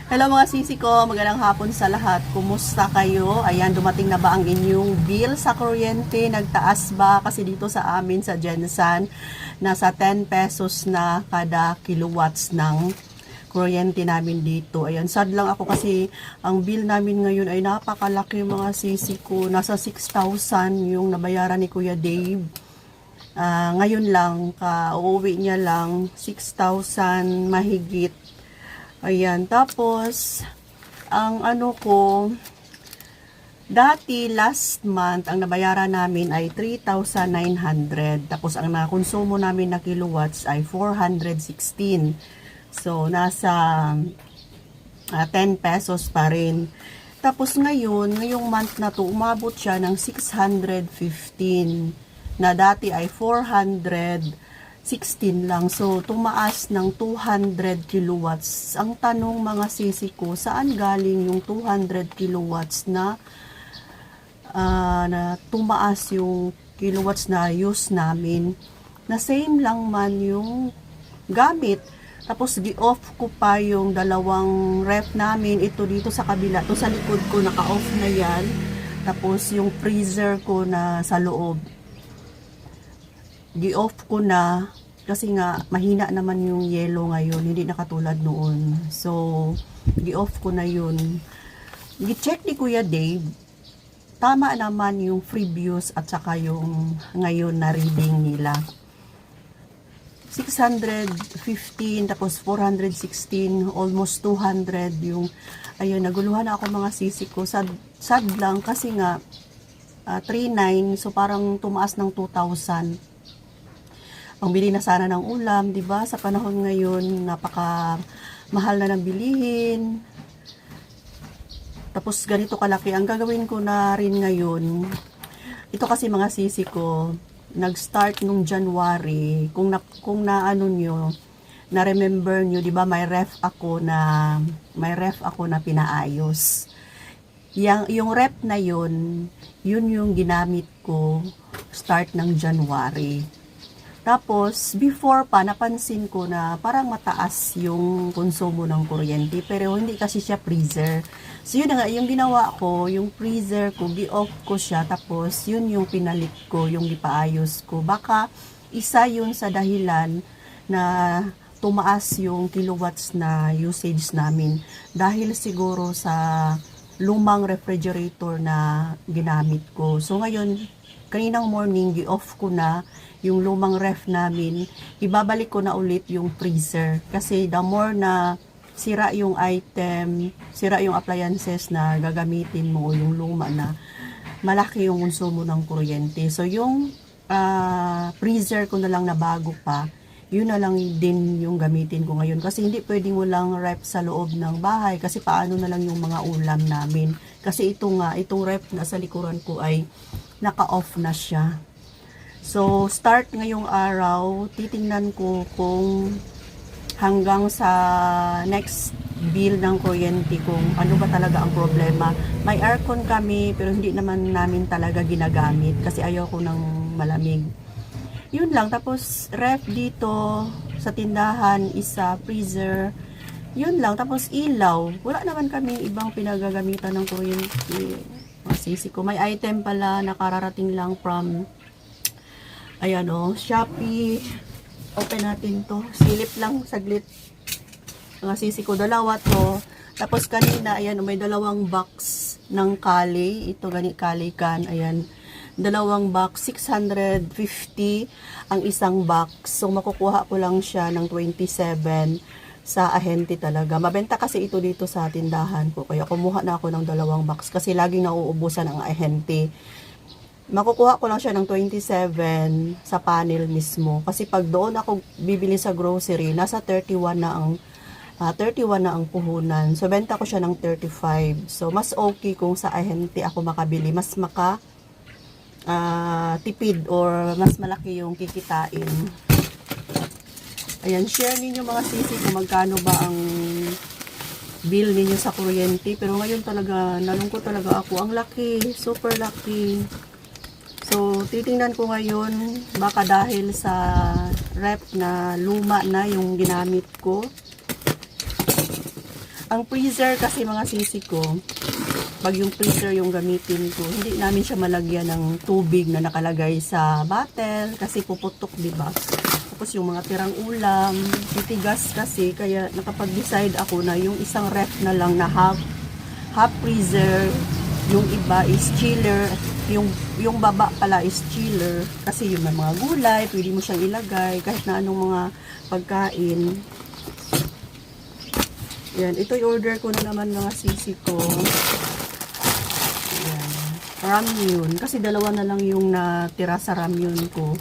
Hello mga sisi ko, magandang hapon sa lahat. Kumusta kayo? Ayan, dumating na ba ang inyong bill sa kuryente? Nagtaas ba? Kasi dito sa amin sa Gensan, nasa 10 pesos na kada kilowatts ng kuryente namin dito. Ayan, sad lang ako kasi ang bill namin ngayon ay napakalaki mga sisi ko. Nasa 6,000 yung nabayaran ni Kuya Dave. Ngayon lang, uuwi niya lang 6,000 mahigit. Ayan, tapos, ang ano ko, dati last month, ang nabayaran namin ay 3,900. Tapos, ang nakonsumo namin na kilowatts ay 416. So, nasa 10 pesos pa rin. Tapos, ngayong month na to, umabot siya ng 615. Na dati ay 416 lang. So, tumaas ng 200 kilowatts. Ang tanong mga sisi ko, saan galing yung 200 kilowatts na tumaas yung kilowatts na use namin? Na same lang man yung gamit. Tapos, gi-off ko pa yung dalawang ref namin. Ito dito sa kabila. Ito sa likod ko, naka-off na yan. Tapos, yung freezer ko na sa loob. Gi-off ko na kasi nga mahina naman yung yellow ngayon, hindi na katulad noon. So, gi-off ko na yun. Gi-check ni Kuya Dave, tama naman yung previous at saka yung ngayon na reading nila. 615, tapos 416, almost 200 yung, ayun, naguluhan na ako mga sisi ko. Sad lang kasi nga, 3,900, so parang tumaas ng 2,000. Ang bili na sana ng ulam, 'di ba? Sa panahon ngayon, napaka mahal na ng bilihin. Tapos ganito kalaki ang gagawin ko na rin ngayon. Ito kasi mga sisi ko, nag-start nung January. Kung na ano nyo, na remember nyo, 'di ba? May ref ako na pinaayos. Yung ref na yun yung ginamit ko start ng January. Tapos, before pa, napansin ko na parang mataas yung konsumo ng kuryente, pero hindi kasi siya freezer. So, yun na nga, yung ginawa ko, yung freezer ko, gi-off ko siya, tapos yun yung pinalit ko, yung ipaayos ko. Baka, isa yun sa dahilan na tumaas yung kilowatts na usage namin. Dahil siguro sa lumang refrigerator na ginamit ko. So, ngayon, kaninang morning, gi-off ko na yung lumang ref namin, ibabalik ko na ulit yung freezer. Kasi the more na sira yung item, sira yung appliances na gagamitin mo, yung luma na, malaki yung konsumo ng kuryente. So, yung freezer ko na lang na bago pa, yun na lang din yung gamitin ko ngayon. Kasi hindi pwedeng walang ref sa loob ng bahay. Kasi paano na lang yung mga ulam namin. Kasi itong ref na sa likuran ko ay naka-off na siya. So, start ngayong araw, titingnan ko kung hanggang sa next bill ng kuryente kung ano ba talaga ang problema. May aircon kami, pero hindi naman namin talaga ginagamit kasi ayaw ko ng malamig. Yun lang. Tapos, ref dito sa tindahan, isa, freezer. Yun lang. Tapos, ilaw. Wala naman kami ibang pinagagamitan ng kuryente. Masisi ko. May item pala nakararating lang from ayan o, Shopee. Open natin to. Silip lang, saglit. Mga sisi ko, dalawa to. Tapos kanina, ayan, may dalawang box ng kali. Ito, ganit kali kan. Ayan, dalawang box. 650 ang isang box. So, makukuha ko lang siya ng 27 sa ahente talaga. Mabenta kasi ito dito sa tindahan ko. Kaya kumuha na ako ng dalawang box. Kasi laging nauubusan ang ahente. Makukuha ko lang siya ng 27 sa panel mismo. Kasi pag doon ako bibili sa grocery, nasa 31 na ang puhunan. So, benta ko siya ng 35. So, mas okay kung sa ahente ako makabili. Mas tipid or mas malaki yung kikitain. Ayan, share ninyo mga sisi kung magkano ba ang bill ninyo sa kuryente. Pero ngayon talaga, nalungkot talaga ako. Ang laki, super laki. So, titingnan ko ngayon, baka dahil sa ref na luma na yung ginamit ko, Ang freezer kasi mga sisi ko, pag yung freezer yung gamitin ko, hindi namin siya malagyan ng tubig na nakalagay sa bottle kasi puputok, di ba? Tapos yung mga tirang ulam, titigas kasi, kaya nakapag-decide ako na yung isang ref na lang na half freezer, yung iba is chiller, yung baba pala is chiller kasi yung may mga gulay, pwede mo siyang ilagay kahit na anong mga pagkain. Yan, ito i-order ko na naman mga sisi ko. Yan, ramyun. Kasi dalawa na lang yung natira sa ramyun ko.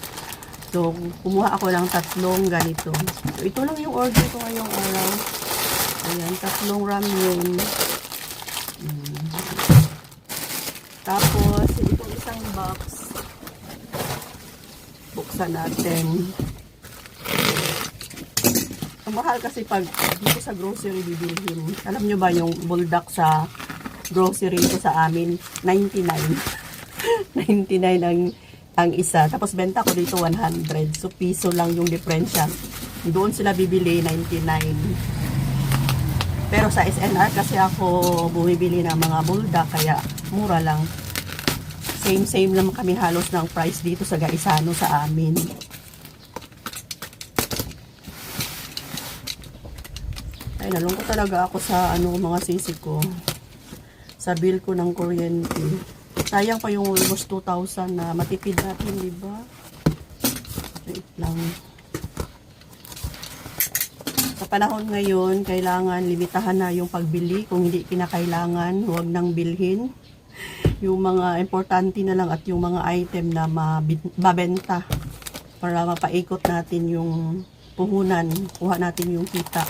So, kumuha ako ng 3 ganito. So, ito lang yung order ko ngayong araw. Ayan, 3 ramyun. Tapos, itong isang box. Buksan natin. Ang mahal kasi pag dito sa grocery bibilhin. Alam nyo ba yung buldak sa grocery ito sa amin? 99. 99 ang isa. Tapos benta ko dito 100. So piso lang yung diferensya. Doon sila bibili 99. Pero sa SNR kasi ako bumibili ng mga buldak kaya mura lang. Same lang kami halos ng price dito sa Gaisano sa amin. Ay, nalungkot talaga ako sa mga sisi ko. Sa bill ko ng kuryente. Sayang pa yung almost 2,000 na matipid natin, di ba? Wait lang. Sa panahon ngayon, kailangan limitahan na yung pagbili. Kung hindi kinakailangan, huwag nang bilhin. Yung mga importante na lang at yung mga item na mabenta para mapaikot natin yung puhunan. Kuha natin yung kita.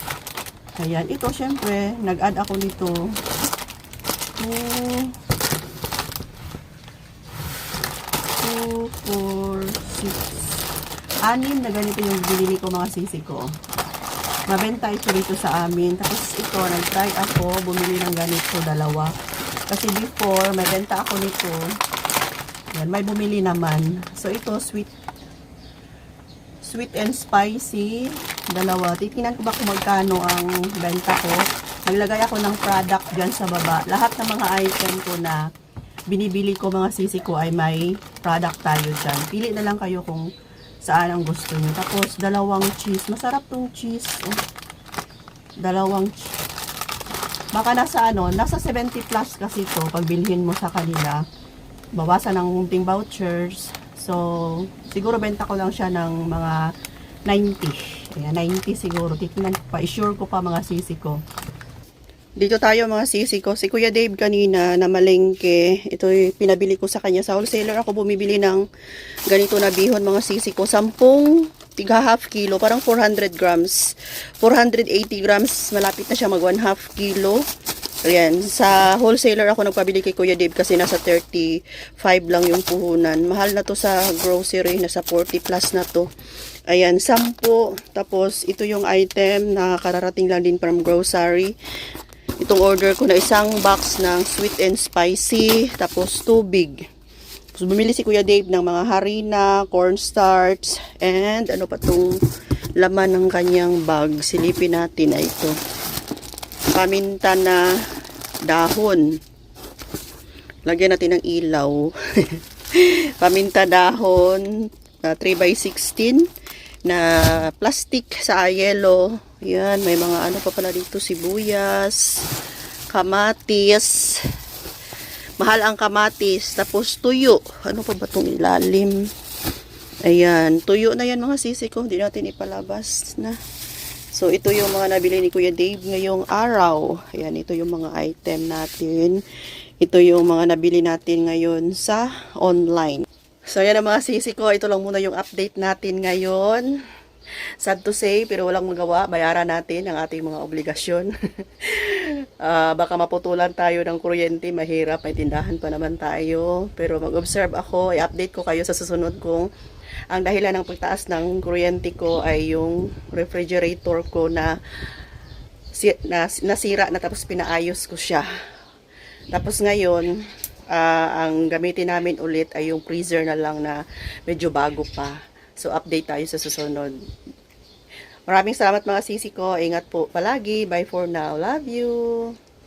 Ayan, ito syempre, nag-add ako nito. 2, 4, 6. 6 na ganito yung binili ko mga sisi ko. Mabenta ito dito sa amin. Tapos ito, nag-try ako, bumili ng ganito, 2. Kasi before, may benta ako nito. Ayan, may bumili naman. So ito, sweet and spicy. 2. Titingnan ko ba kung magkano ang benta ko. Naglagay ako ng product dyan sa baba. Lahat ng mga item ko na binibili ko mga sisi ko ay may product tayo dyan. Pili na lang kayo kung saan ang gusto nyo. Tapos 2 cheese. Masarap tong cheese. 2 cheese. Baka nasa nasa 70 plus kasi to pag bilhin mo sa kanila. Bawasan ng kunting vouchers. So, siguro benta ko lang siya ng mga 90. Ayan, 90 siguro. Tingnan ko pa. I-sure ko pa mga sisi ko. Dito tayo mga sisi ko. Si Kuya Dave kanina na malengke. Ito yung pinabili ko sa kanya. Sa wholesaler ako bumibili ng ganito na bihon mga sisi ko. 10 tiga half kilo. Parang 400 grams. 480 grams. Malapit na siya mag 1/2 kilo. Ayan. Sa wholesaler ako nagpabili kay Kuya Dave kasi nasa 35 lang yung puhunan. Mahal na to sa grocery. Nasa 40 plus na to. Ayan, 10. Tapos, ito yung item na kararating lang din from grocery. Itong order ko na isang box ng sweet and spicy. Tapos, tubig. Tapos, bumili si Kuya Dave ng mga harina, cornstarch, and ano pa itong laman ng kanyang bag. Silipin natin na ito. Paminta na dahon. Lagyan natin ng ilaw. Paminta dahon, 3x16. Na plastic sa yellow. Yan, may mga ano pa pala dito, sibuyas, kamatis. Mahal ang kamatis. Tapos tuyo. Ano pa ba itong ilalim? Ayan, tuyo na yan mga sisi ko. Hindi natin ipalabas na. So, ito yung mga nabili ni Kuya Dave ngayong araw. Ayan, ito yung mga item natin. Ito yung mga nabili natin ngayon sa online. So, yan ang mga sisi ko. Ito lang muna yung update natin ngayon. Sad to say, pero walang magawa. Bayaran natin ang ating mga obligasyon. Baka maputulan tayo ng kuryente. Mahirap. May tindahan pa naman tayo. Pero mag-observe ako. I-update ko kayo sa susunod kung ang dahilan ng pagtaas ng kuryente ko ay yung refrigerator ko na nasira na tapos pinaayos ko siya. Tapos ngayon, ang gamitin namin ulit ay yung freezer na lang na medyo bago pa. So, update tayo sa susunod. Maraming salamat mga sisi ko. Ingat po palagi. Bye for now. Love you.